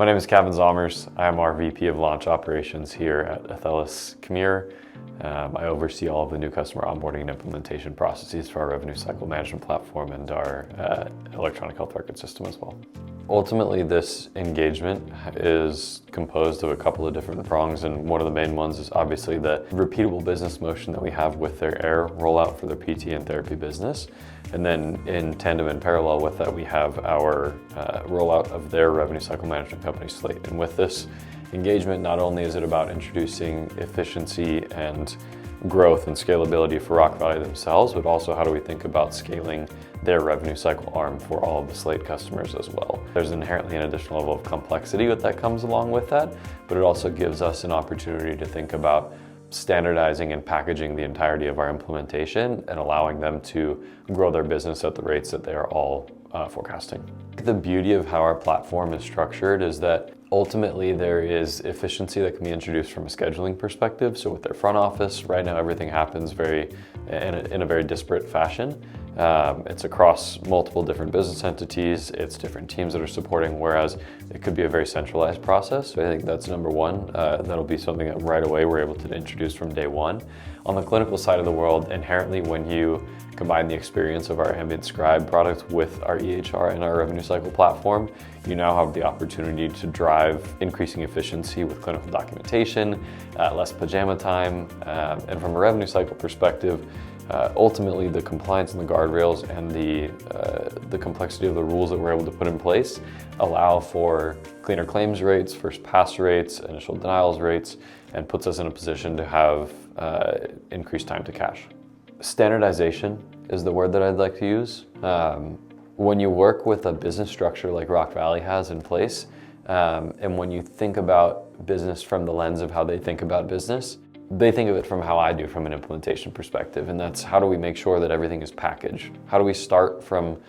My name is Kavan Zommers. I am our VP of Launch Operations here at Athelas Commure. I oversee all of the new customer onboarding and implementation processes for our revenue cycle management platform and our electronic health record system as well. Ultimately, this engagement is composed of a couple of different prongs, and one of the main ones is obviously the repeatable business motion that we have with their AIR rollout for their PT and therapy business. And then in tandem and parallel with that, we have our rollout of their revenue cycle management company, Slate. And with this engagement, not only is it about introducing efficiency and growth and scalability for Rock Valley themselves, but also how do we think about scaling their revenue cycle arm for all of the Slate customers as well. There's inherently an additional level of complexity that comes along with that, but it also gives us an opportunity to think about standardizing and packaging the entirety of our implementation and allowing them to grow their business at the rates that they are all forecasting. The beauty of how our platform is structured is that ultimately there is efficiency that can be introduced from a scheduling perspective. So with their front office, right now everything happens in a very disparate fashion. It's across multiple different business entities, it's different teams that are supporting, whereas it could be a very centralized process. So I think that's number one. That'll be something that right away we're able to introduce from day one. On the clinical side of the world, inherently when you combine the experience of our ambient scribe product with our EHR and our revenue cycle platform, you now have the opportunity to drive increasing efficiency with clinical documentation, less pajama time, and from a revenue cycle perspective, ultimately the compliance and the guardrails and the complexity of the rules that we're able to put in place allow for cleaner claims rates, first pass rates, initial denials rates, and puts us in a position to have increased time to cash. Standardization is the word that I'd like to use. When you work with a business structure like Rock Valley has in place, and when you think about business from the lens of how they think about business, they think of it from how I do from an implementation perspective, and that's how do we make sure that everything is packaged? How do we start from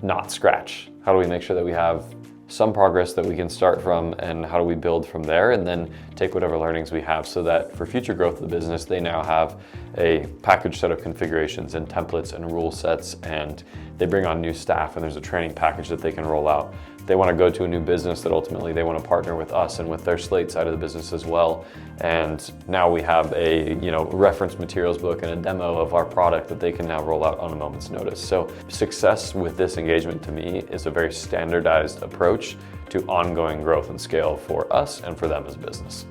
not scratch? How do we make sure that we have some progress that we can start from, and how do we build from there and then take whatever learnings we have so that for future growth of the business, they now have a packaged set of configurations and templates and rule sets, and they bring on new staff and there's a training package that they can roll out. They want to go to a new business that ultimately they want to partner with us and with their Slate side of the business as well. And now we have a reference materials book and a demo of our product that they can now roll out on a moment's notice. So success with this engagement to me is a very standardized approach to ongoing growth and scale for us and for them as a business.